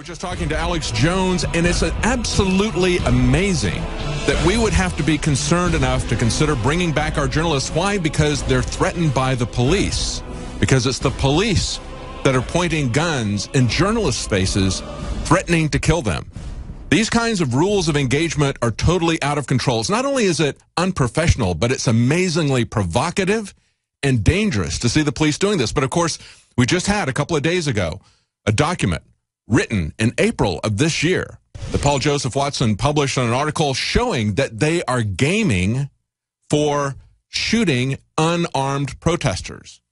was just talking to Alex Jones, and it's absolutely amazing that we would have to be concerned enough to consider bringing back our journalists. Why? Because they're threatened by the police. Because it's the police that are pointing guns in journalists' faces, threatening to kill them. These kinds of rules of engagement are totally out of control. It's not only is it unprofessional, but it's amazingly provocative and dangerous to see the police doing this. But of course, we just had a couple of days ago a document written in April of this year that Paul Joseph Watson published on an article showing that they are gaming for shooting unarmed protesters.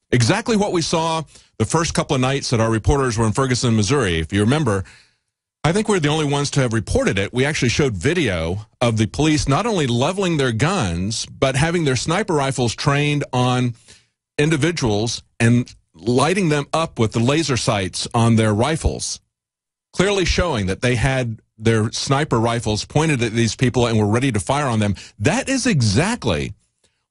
Exactly what we saw the first couple of nights that our reporters were in Ferguson, Missouri. If you remember, I think we're the only ones to have reported it. We actually showed video of the police not only leveling their guns, but having their sniper rifles trained on individuals and lighting them up with the laser sights on their rifles, clearly showing that they had their sniper rifles pointed at these people and were ready to fire on them. That is exactly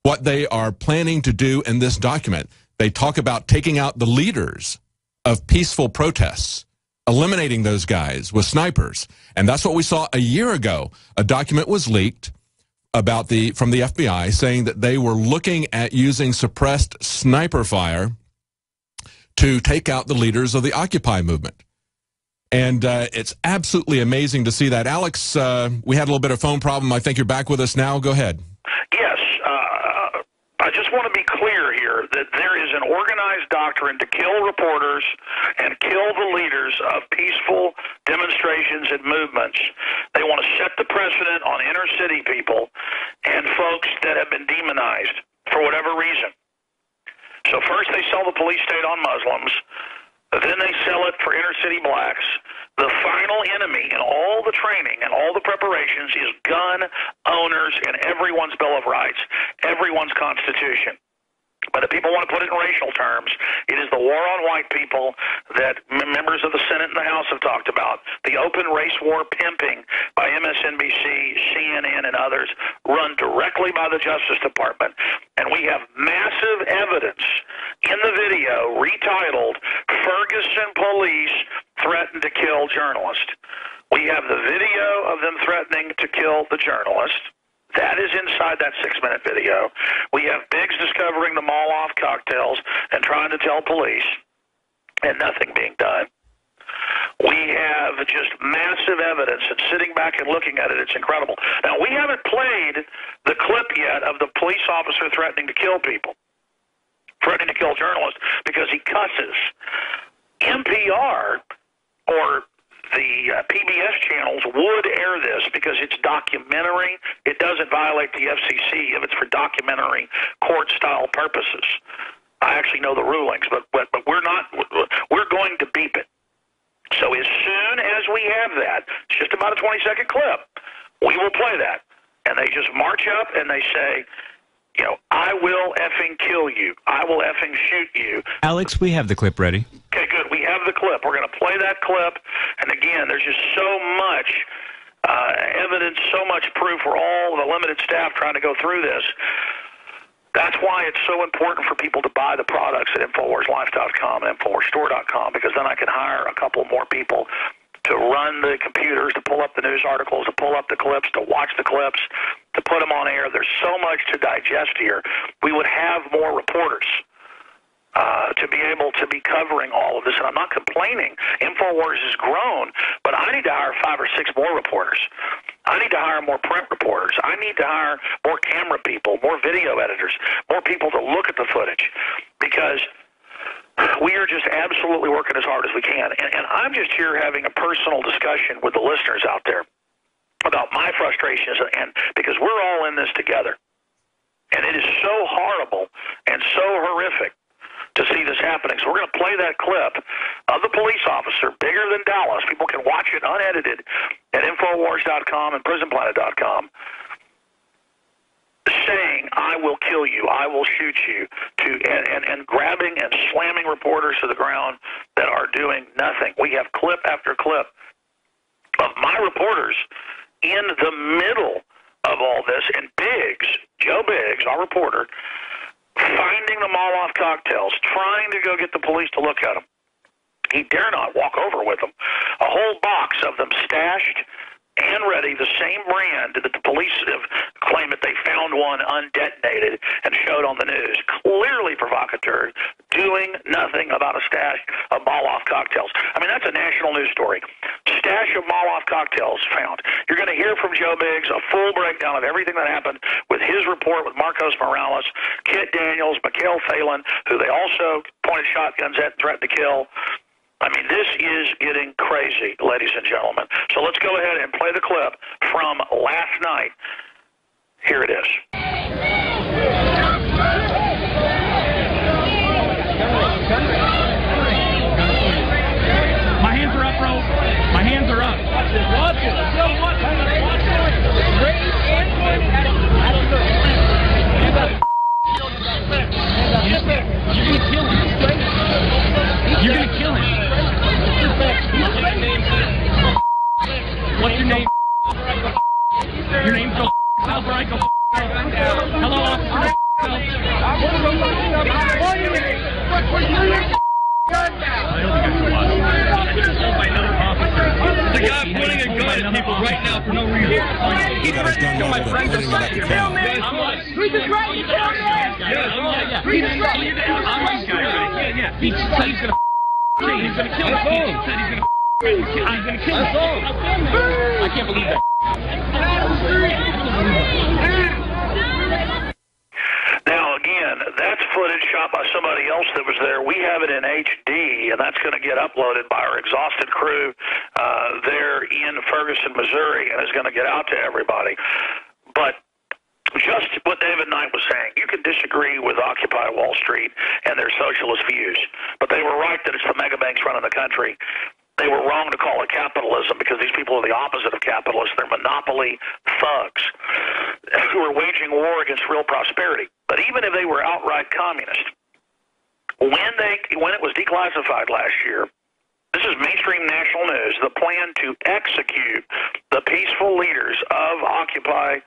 what they are planning to do in this document. They talk about taking out the leaders of peaceful protests, eliminating those guys with snipers. And that's what we saw a year ago. A document was leaked about from the FBI saying that they were looking at using suppressed sniper fire to take out the leaders of the Occupy movement. And it's absolutely amazing to see that. Alex, we had a little bit of phone problem. I think you're back with us now. Go ahead. Yes. I just want to be clear here that there is an organized doctrine to kill reporters and kill the leaders of peaceful demonstrations and movements. They want to set the precedent on inner city people and folks that have been demonized for whatever reason. So first they sell the police state on Muslims, then they sell it for inner city blacks. The final enemy in all the training and all the preparations is gun owners and everyone's Bill of Rights, everyone's Constitution. But if people want to put it in racial terms, it is the war on white people that members of the Senate and the House have talked about. The open race war pimping by MSNBC, CNN, and others run directly by the Justice Department. And we have massive evidence in the video retitled, "Ferguson Police Threatened to Kill Journalist." We have the video of them threatening to kill the journalist. That is inside that 6-minute video. We have Biggs discovering the Molotov cocktails and trying to tell police, and nothing being done. We have just massive evidence, and sitting back and looking at it, it's incredible. Now, we haven't played the clip yet of the police officer threatening to kill people, threatening to kill journalists, because he cusses. NPR or the PBS channels would air this because it's documentary. It doesn't violate the FCC if it's for documentary court-style purposes. I actually know the rulings, but we're not. We're going to beep it. So as soon as we have that, it's just about a 20-second clip, we will play that. And they just march up and they say, you know, I will effing kill you. I will effing shoot you. Alex, we have the clip ready. Okay, good. We have the clip. We're going to play that clip. And again, there's just so much evidence, so much proof. We're all the limited staff trying to go through this. That's why it's so important for people to buy the products at InfoWarsLife.com and InfoWarsStore.com, because then I can hire a couple more people to run the computers, to pull up the news articles, to pull up the clips, to watch the clips, to put them on air. There's so much to digest here. We would have more reporters to be able to be covering all of this. And I'm not complaining. InfoWars has grown, but I need to hire 5 or 6 more reporters. I need to hire more print reporters. I need to hire more camera people, more video editors, more people to look at the footage, because we are just absolutely working as hard as we can. And I'm just here having a personal discussion with the listeners out there about my frustrations, and because we're all in this together. And it is so horrible and so horrific to see this happening. So we're going to play that clip of the police officer, bigger than Dallas. People can watch it unedited at InfoWars.com and PrisonPlanet.com, saying, I will kill you, I will shoot you, and grabbing and slamming reporters to the ground that are doing nothing. We have clip after clip of my reporters in the middle of all this, and Biggs, Joe Biggs, our reporter, finding the Molotov cocktails, trying to go get the police to look at them. He dare not walk over with them. A whole box of them stashed and ready, the same brand that the police have claimed that they found one undetonated and showed on the news. Clearly provocateur, doing nothing about a stash of Molotov cocktails. I mean, that's a national news story. Stash of Molotov cocktails found. You're going to hear from Joe Biggs a full breakdown of everything that happened with his report with Marcos Morales, Kit Daniels, Mikhail Phelan, who they also pointed shotguns at and threatened to kill. I mean, this is getting crazy, ladies and gentlemen. So let's go ahead and play the clip from last night. Here it is. My hands are up, bro. My hands are up. Watch it. Watch it. Raise and point. You're going to kill him. You're going to kill him. What's your name? Your name's go self or I go hello, officer. The guy pointing a gun at people right now for no reason. He's ready to kill my friend. He's ready to kill me. He's just ready to kill me. Yeah. He's just ready to kill me. Yeah. He's gonna kill me. He's gonna kill me. He said he's gonna I'm gonna kill him. I can't believe that. Now, again, that's footage shot by somebody else that was there. We have it in HD, and that's going to get uploaded by our exhausted crew there in Ferguson, Missouri, and is going to get out to everybody. But just what David Knight was saying, you can disagree with Occupy Wall Street and their socialist views, but they were right that it's the mega banks running the country. They were wrong to call it capitalism because these people are the opposite of capitalists. They're monopoly thugs who are waging war against real prosperity. But even if they were outright communist, when it was declassified last year, this is mainstream national news, the plan to execute the peaceful leaders of Occupy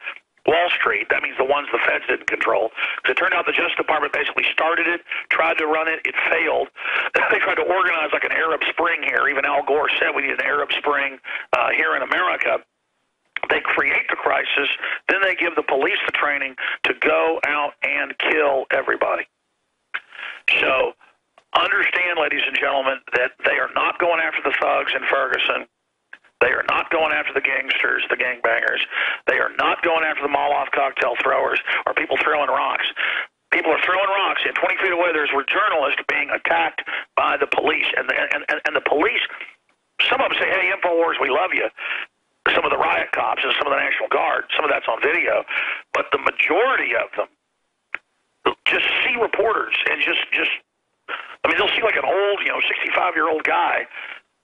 Wall Street, that means the ones the feds didn't control. Because it turned out the Justice Department basically started it, tried to run it, it failed. They tried to organize like an Arab Spring here. Even Al Gore said we need an Arab Spring here in America. They create the crisis, then they give the police the training to go out and kill everybody. So understand, ladies and gentlemen, that they are not going after the thugs in Ferguson. They are not going after the gangsters, the gangbangers. They are not going after the Molotov cocktail throwers or people throwing rocks. People are throwing rocks, and 20 feet away were journalists being attacked by the police. And the police, some of them say, hey, InfoWars, we love you. Some of the riot cops and some of the National Guard, some of that's on video. But the majority of them just see reporters and they'll see like an old, 65-year-old guy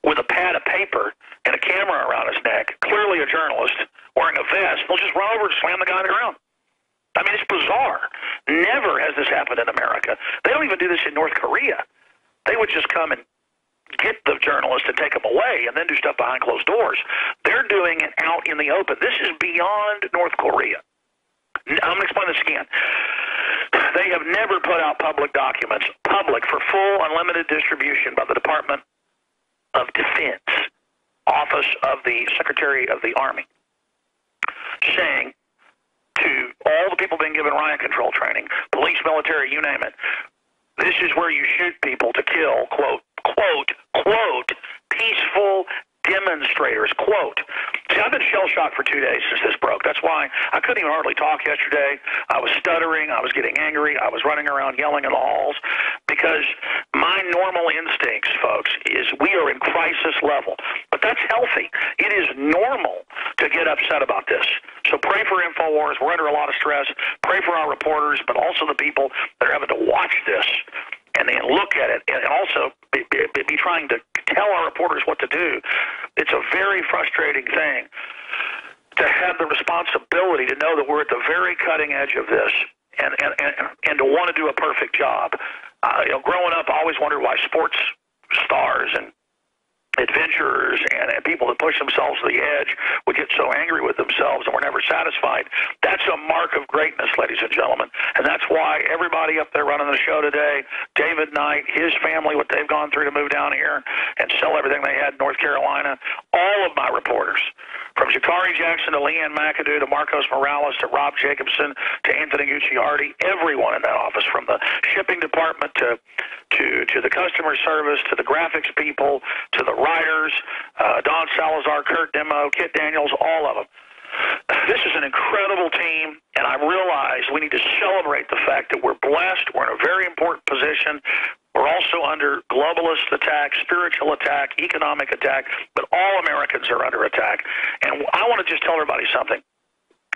with a pad of paper and a camera around his neck, clearly a journalist, wearing a vest. They'll just run over and slam the guy on the ground. I mean, it's bizarre. Never has this happened in America. They don't even do this in North Korea. They would just come and get the journalist and take them away and then do stuff behind closed doors. They're doing it out in the open. This is beyond North Korea. I'm going to explain this again. They have never put out public documents, for full unlimited distribution by the Department of Defense, Office of the Secretary of the Army, saying to all the people being given riot control training, police, military, you name it, this is where you shoot people to kill, quote, peaceful demonstrators, quote. See, I've been shell-shocked for 2 days since this broke. That's why I couldn't even hardly talk yesterday. I was stuttering. I was getting angry. I was running around yelling in the halls because my normal instincts, folks, is we are in crisis level. But that's healthy. It is normal to get upset about this. So pray for InfoWars. We're under a lot of stress. Pray for our reporters, but also the people that are having to watch this and then look at it and also be trying to tell our reporters what to do. It's a very frustrating thing to have the responsibility to know that we're at the very cutting edge of this and to want to do a perfect job. Growing up, I always wondered why sports stars and adventurers and people that push themselves to the edge would get so angry with themselves and were never satisfied. That's a mark of greatness, ladies and gentlemen. And that's why everybody up there running the show today, David Knight, his family, what they've gone through to move down here and sell everything they had in North Carolina, all of my reporters, from Jakari Jackson to Leanne McAdoo to Marcos Morales to Rob Jacobson to Anthony Gucciardi, everyone in that office, from the shipping department to the customer service, to the graphics people, to the writers, Don Salazar, Kurt Demo, Kit Daniels, all of them. This is an incredible team, and I realize we need to celebrate the fact that we're blessed. We're in a very important position. We're also under globalist attack, spiritual attack, economic attack, but all Americans are under attack. And I want to just tell everybody something.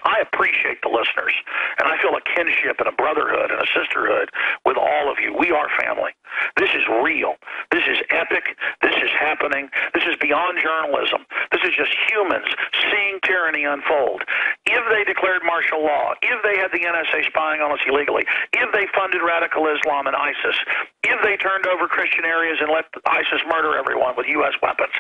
I appreciate the listeners, and I feel a kinship and a brotherhood and a sisterhood with all of you. We are family. This is real. This is epic. This is happening. This is beyond journalism. This is just humans seeing tyranny unfold. If they declared martial law, if they had the NSA spying on us illegally, if they funded radical Islam and ISIS, if they turned over Christian areas and let ISIS murder everyone with U.S. weapons,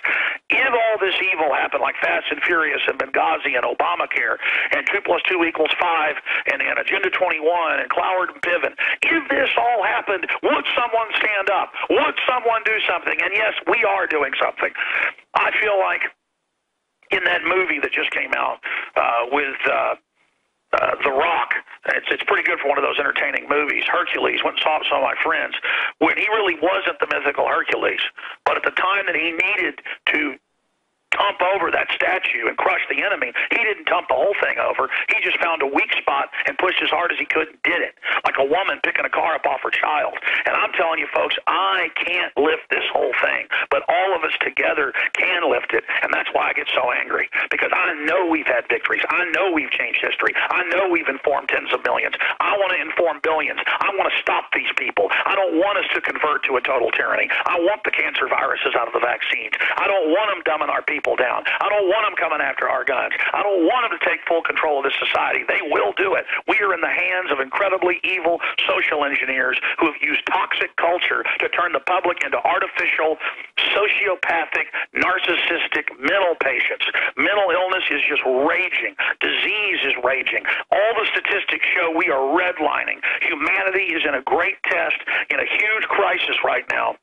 if all this evil happened like Fast and Furious and Benghazi and Obamacare and 2 + 2 = 5 and Agenda 21 and Cloward and Piven, if this all happened, would someone stand up? Would someone do something? And yes, we are doing something. I feel like in that movie that just came out with The Rock, it's pretty good for one of those entertaining movies. Hercules, went and saw it with some of my friends, when he really wasn't the mythical Hercules, but at the time that he needed to dump over that statue and crush the enemy, he didn't dump the whole thing over. He just found a weak spot and pushed as hard as he could and did it, like a woman picking a car up off her child. And I'm telling you, folks, I can't lift this whole thing, but all of us together can lift it, and that's why I get so angry, because I know we've had victories. I know we've changed history. I know we've informed tens of millions. I want to inform billions. I want to stop these people. I don't want us to convert to a total tyranny. I want the cancer viruses out of the vaccines. I don't want them dumbing our people down. I don't want them coming after our guns. I don't want them to take full control of this society. They will do it. We are in the hands of incredibly evil social engineers who have used toxic culture to turn the public into artificial, sociopathic, narcissistic mental patients. Mental illness is just raging. Disease is raging. All the statistics show we are redlining. Humanity is in a great test, in a huge crisis right now.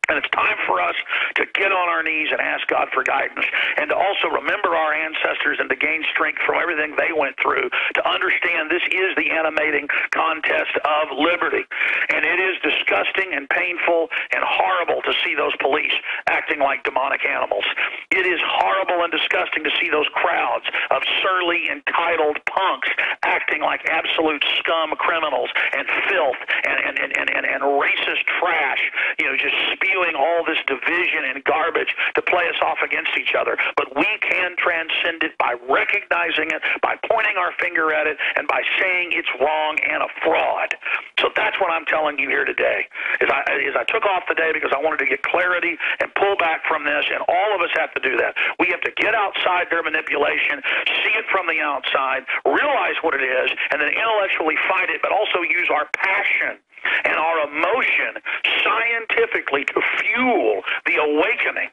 And it's time for us to get on our knees and ask God for guidance, and to also remember our ancestors and to gain strength from everything they went through, to understand this is the animating contest of liberty. And it is disgusting and painful and horrible to see those police acting like demonic animals. It is horrible and disgusting to see those crowds of surly, entitled punks acting like absolute scum criminals and filth and racist trash, just spewing all this division and garbage to play us off against each other. But we can transcend it by recognizing it, by pointing our finger at it, and by saying it's wrong and a fraud. So that's what I'm telling you here today. I took off the day because I wanted to get clarity and pull back from this, and all of us have to do that. We have to get outside their manipulation, see it from the outside, realize what it is, and then intellectually fight it, but also use our passion and our emotion scientifically to fuel the awakening,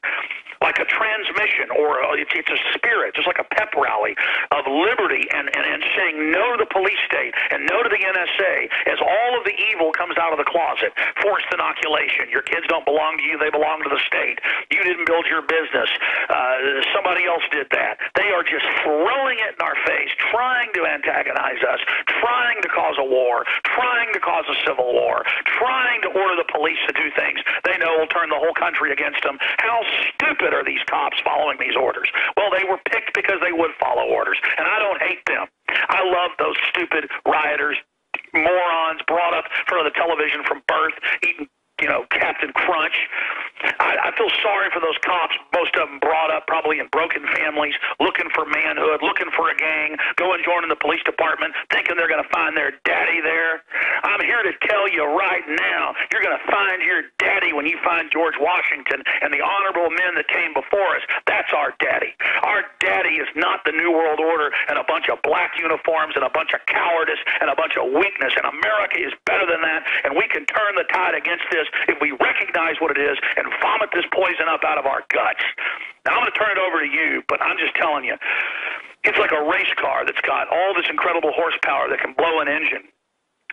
like a transmission, or it's a spirit, just like a pep rally of liberty and saying no to the police state and no to the NSA as all of the evil comes out of the closet. Forced inoculation. Your kids don't belong to you. They belong to the state. You didn't build your business. Somebody else did that. They are just throwing it in our face, trying to antagonize us, trying to cause a war, trying to cause a civil war, trying to order the police to do things they know will turn the whole country against them. How stupid are these cops following these orders? Well, they were picked because they would follow orders, and I don't hate them. I love those stupid rioters, morons brought up in front of the television from birth, eating Captain Crunch. I feel sorry for those cops, most of them brought up probably in broken families, looking for manhood, looking for a gang, going joining the police department, thinking they're going to find their daddy there. I'm here to tell you right now, you're going to find your daddy when you find George Washington and the honorable men that came before us. That's our daddy. Our daddy is not the New World Order and a bunch of black uniforms and a bunch of cowardice and a bunch of weakness. And America is better than that, and we can turn the tide against this if we recognize what it is and vomit this poison up out of our guts. Now, I'm going to turn it over to you, but I'm just telling you, it's like a race car that's got all this incredible horsepower that can blow an engine.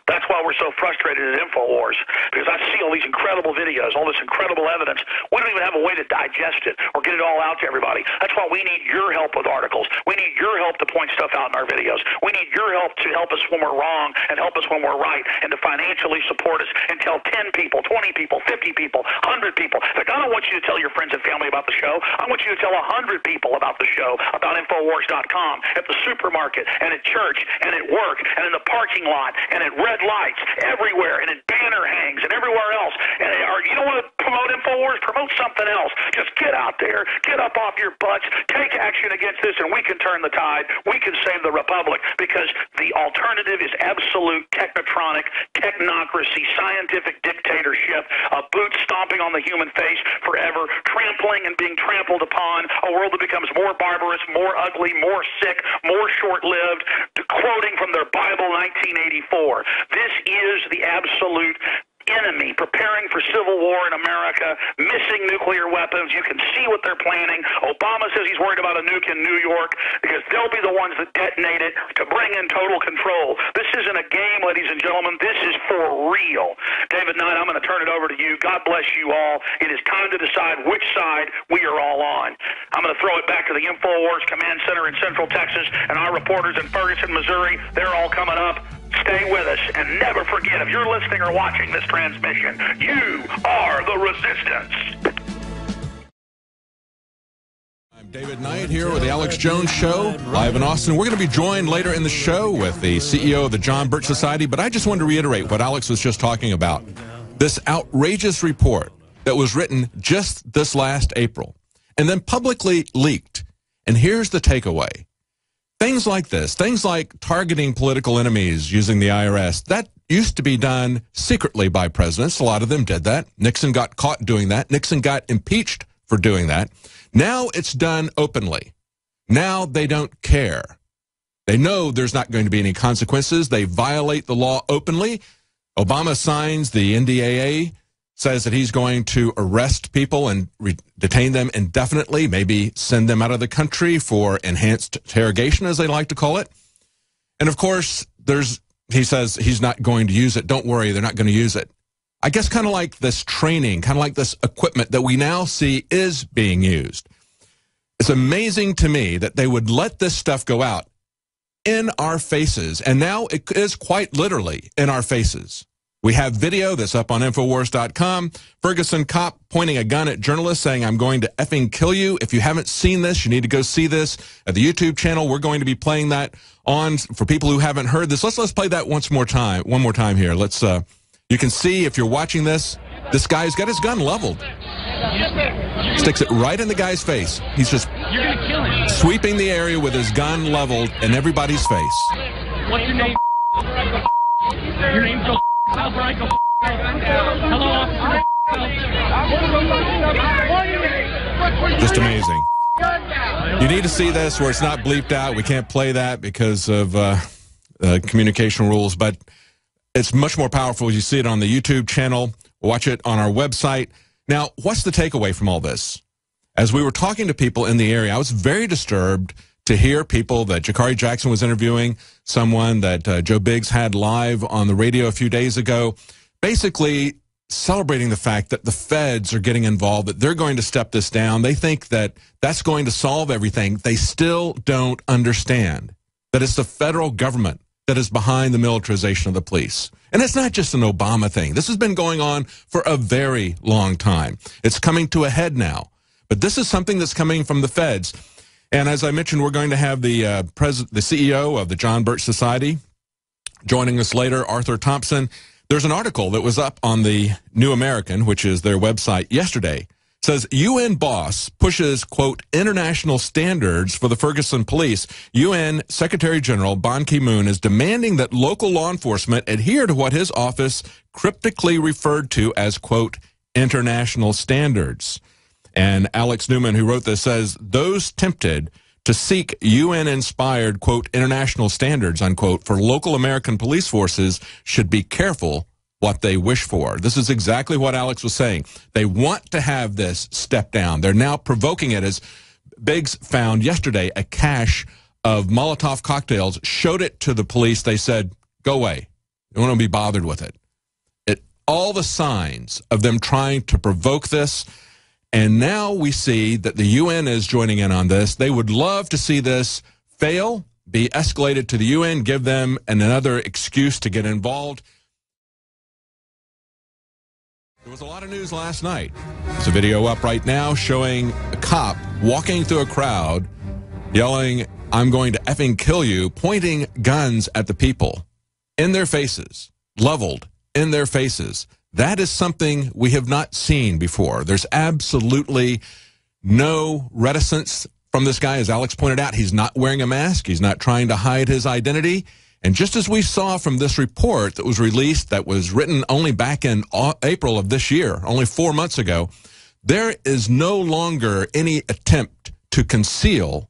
That's why we're so frustrated at InfoWars, because I see all these incredible videos, all this incredible evidence. We don't even have a way to digest it or get it all out to everybody. That's why we need your help with articles. We need your help to point stuff out in our videos. We need your help to help us when we're wrong and help us when we're right, and to financially support us and tell 10 people, 20 people, 50 people, 100 people. In fact, I don't want you to tell your friends and family about the show. I want you to tell 100 people about the show, about Infowars.com, at the supermarket, and at church, and at work, and in the parking lot, and at red lights, everywhere, and in banner hangs, and everywhere else. And you don't want to promote InfoWars? Promote something else. Just get out there, get up off your butts, take action against this, and we can turn the tide. We can save the republic, because the alternative is absolute technotronic, technocracy, scientific dictatorship, a boot stomping on the human face forever, trampling and being trampled upon, a world that becomes more barbarous, more ugly, more sick, more short-lived, quoting from their Bible 1984. This is the absolute enemy preparing for civil war in America, missing nuclear weapons. You can see what they're planning. Obama says he's worried about a nuke in New York because they'll be the ones that detonate it to bring in total control. This isn't a game, ladies and gentlemen. This is for real. David Knight, I'm going to turn it over to you. God bless you all. It is time to decide which side we are all on. I'm going to throw it back to the InfoWars Command Center in Central Texas, and our reporters in Ferguson, Missouri. They're all coming up. Stay with us, and never forget, if you're listening or watching this transmission, you are the resistance. I'm David Knight here with the Alex Jones Show, live in Austin. We're going to be joined later in the show with the CEO of the John Birch Society, but I just wanted to reiterate what Alex was just talking about. This outrageous report that was written just this last April and then publicly leaked. And here's the takeaway. Things like this, things like targeting political enemies using the IRS, that used to be done secretly by presidents. A lot of them did that. Nixon got caught doing that. Nixon got impeached for doing that. Now it's done openly. Now they don't care. They know there's not going to be any consequences. They violate the law openly. Obama signs the NDAA, says that he's going to arrest people and detain them indefinitely, maybe send them out of the country for enhanced interrogation, as they like to call it. And of course, he says he's not going to use it. Don't worry, they're not going to use it. I guess kind of like this training, kind of like this equipment that we now see is being used. It's amazing to me that they would let this stuff go out in our faces, and now it is quite literally in our faces. We have video that's up on Infowars.com. Ferguson cop pointing a gun at journalists saying, "I'm going to effing kill you." If you haven't seen this, you need to go see this at the YouTube channel. We're going to be playing that on for people who haven't heard this. Let's play that one more time here. Let's you can see if you're watching this guy's got his gun leveled. Sticks it right in the guy's face. He's just sweeping the area with his gun leveled in everybody's face. What's your name? Your name's Joe. Hello, Just amazing. You need to see this where it's not bleeped out. We can't play that because of communication rules, but it's much more powerful. You see it on the YouTube channel. Watch it on our website. Now, what's the takeaway from all this? As we were talking to people in the area, I was very disturbed to hear people that Jakari Jackson was interviewing, someone that Joe Biggs had live on the radio a few days ago, basically celebrating the fact that the feds are getting involved, that they're going to step this down. They think that that's going to solve everything. They still don't understand that it's the federal government that is behind the militarization of the police. And it's not just an Obama thing. This has been going on for a very long time. It's coming to a head now. But this is something that's coming from the feds. And as I mentioned, we're going to have the CEO of the John Birch Society joining us later, Arthur Thompson. There's an article that was up on the New American, which is their website, yesterday. It says, UN boss pushes, quote, international standards for the Ferguson police. UN Secretary General Ban Ki-moon is demanding that local law enforcement adhere to what his office cryptically referred to as, quote, international standards. And Alex Newman, who wrote this, says, those tempted to seek UN-inspired, quote, international standards, unquote, for local American police forces should be careful what they wish for. This is exactly what Alex was saying. They want to have this step down. They're now provoking it, as Biggs found yesterday a cache of Molotov cocktails, showed it to the police. They said, go away. You don't want to be bothered with it. All the signs of them trying to provoke this. And now we see that the UN is joining in on this. They would love to see this fail, be escalated to the UN, give them another excuse to get involved. There was a lot of news last night. There's a video up right now showing a cop walking through a crowd, yelling, "I'm going to effing kill you," pointing guns at the people in their faces, leveled in their faces. That is something we have not seen before. There's absolutely no reticence from this guy. As Alex pointed out, he's not wearing a mask. He's not trying to hide his identity. And just as we saw from this report that was released, that was written only back in April of this year, only 4 months ago, there is no longer any attempt to conceal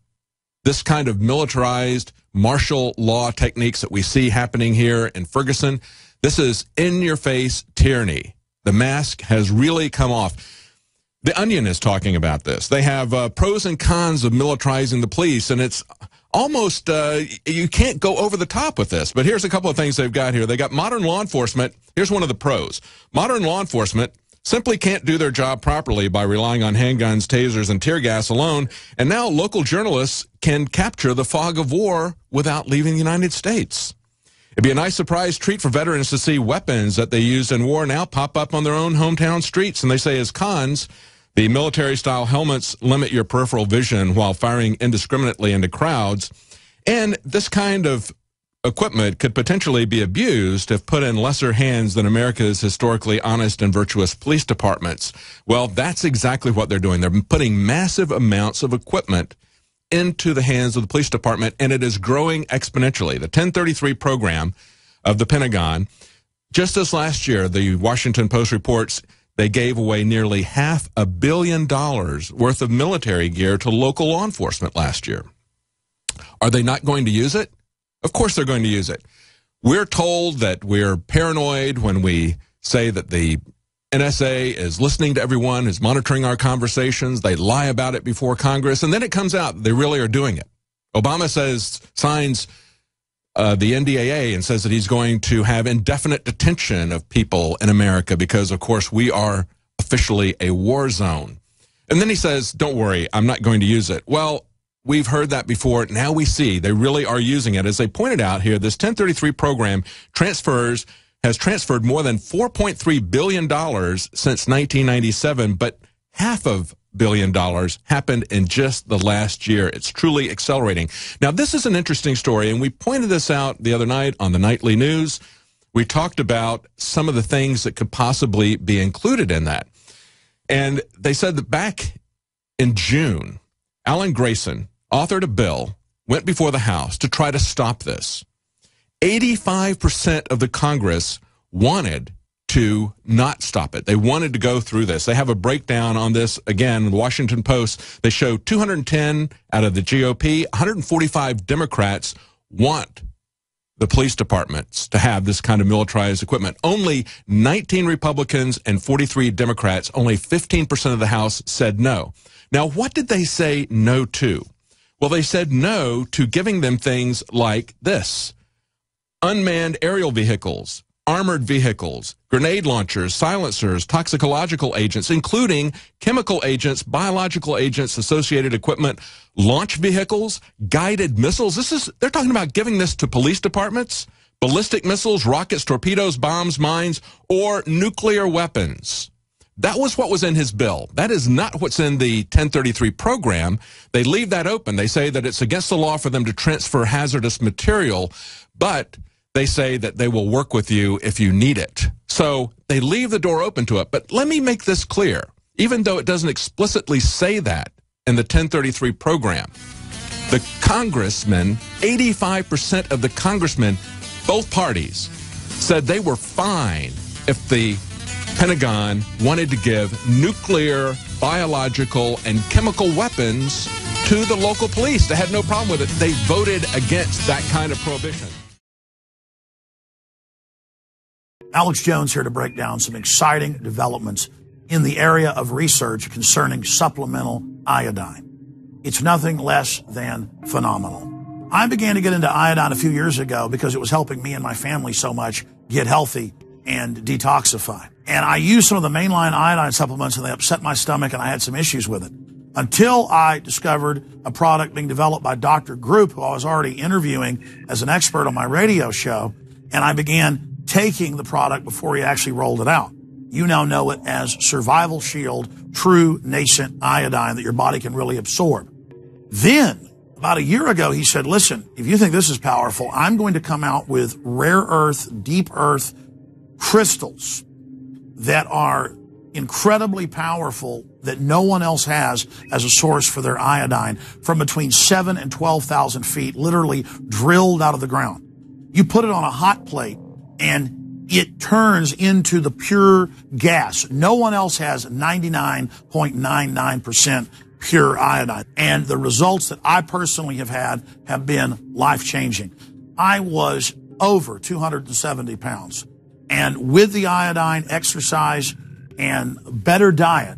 this kind of militarized martial law techniques that we see happening here in Ferguson. This is in-your-face tyranny. The mask has really come off. The Onion is talking about this. They have pros and cons of militarizing the police, and it's almost, you can't go over the top with this. But here's a couple of things they've got here. They got modern law enforcement. Here's one of the pros. Modern law enforcement simply can't do their job properly by relying on handguns, tasers, and tear gas alone. And now local journalists can capture the fog of war without leaving the United States. It'd be a nice surprise treat for veterans to see weapons that they used in war now pop up on their own hometown streets. And they say as cons, the military-style helmets limit your peripheral vision while firing indiscriminately into crowds. And this kind of equipment could potentially be abused if put in lesser hands than America's historically honest and virtuous police departments. Well, that's exactly what they're doing. They're putting massive amounts of equipment into the hands of the police department, and it is growing exponentially. The 1033 program of the Pentagon, just this last year, the Washington Post reports they gave away nearly $500 million worth of military gear to local law enforcement last year. Are they not going to use it? Of course they're going to use it. We're told that we're paranoid when we say that the NSA is listening to everyone, is monitoring our conversations. They lie about it before Congress, and then it comes out that they really are doing it. Obama signs the NDAA and says that he's going to have indefinite detention of people in America because, of course, we are officially a war zone. And then he says, don't worry, I'm not going to use it. Well, we've heard that before. Now we see they really are using it. As they pointed out here, this 1033 program has transferred more than $4.3 billion since 1997, but $500 million happened in just the last year. It's truly accelerating. Now, this is an interesting story, and we pointed this out the other night on the nightly news. We talked about some of the things that could possibly be included in that. And they said that back in June, Alan Grayson authored a bill, went before the House to try to stop this. 85% of the Congress wanted to not stop it. They wanted to go through this. They have a breakdown on this. Again, the Washington Post, they show 210 out of the GOP, 145 Democrats want the police departments to have this kind of militarized equipment. Only 19 Republicans and 43 Democrats, only 15% of the House said no. Now, what did they say no to? Well, they said no to giving them things like this: unmanned aerial vehicles, armored vehicles, grenade launchers, silencers, toxicological agents, including chemical agents, biological agents, associated equipment, launch vehicles, guided missiles. They're talking about giving this to police departments, ballistic missiles, rockets, torpedoes, bombs, mines, or nuclear weapons. That was what was in his bill. That is not what's in the 1033 program. They leave that open. They say that it's against the law for them to transfer hazardous material, but they say that they will work with you if you need it. So they leave the door open to it. But let me make this clear. Even though it doesn't explicitly say that in the 1033 program, the congressmen, 85% of the congressmen, both parties, said they were fine if the Pentagon wanted to give nuclear, biological, and chemical weapons to the local police. They had no problem with it. They voted against that kind of prohibition. Alex Jones here to break down some exciting developments in the area of research concerning supplemental iodine. It's nothing less than phenomenal. I began to get into iodine a few years ago because it was helping me and my family so much get healthy and detoxify. And I used some of the mainline iodine supplements and they upset my stomach and I had some issues with it. Until I discovered a product being developed by Dr. Group, who I was already interviewing as an expert on my radio show, and I began taking the product before he actually rolled it out. You now know it as Survival Shield True Nascent Iodine that your body can really absorb. Then, about a year ago, he said, listen, if you think this is powerful, I'm going to come out with rare earth, deep earth crystals that are incredibly powerful that no one else has as a source for their iodine from between 7,000 and 12,000 feet, literally drilled out of the ground. You put it on a hot plate and it turns into the pure gas. No one else has 99.99% pure iodine. And the results that I personally have had have been life-changing. I was over 270 pounds. And with the iodine, exercise, and better diet,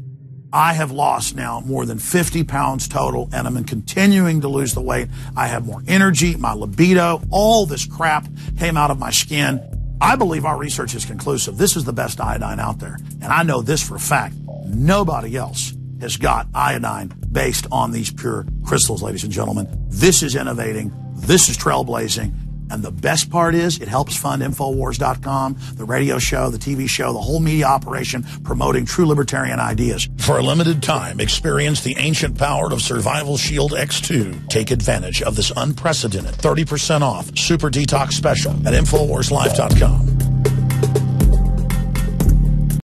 I have lost now more than 50 pounds total, and I'm continuing to lose the weight. I have more energy, my libido, all this crap came out of my skin. I believe our research is conclusive. This is the best iodine out there. And I know this for a fact. Nobody else has got iodine based on these pure crystals, ladies and gentlemen. This is innovating. This is trailblazing. And the best part is it helps fund Infowars.com, the radio show, the TV show, the whole media operation promoting true libertarian ideas. For a limited time, experience the ancient power of Survival Shield X2. Take advantage of this unprecedented 30% off Super Detox special at InfoWarsLife.com.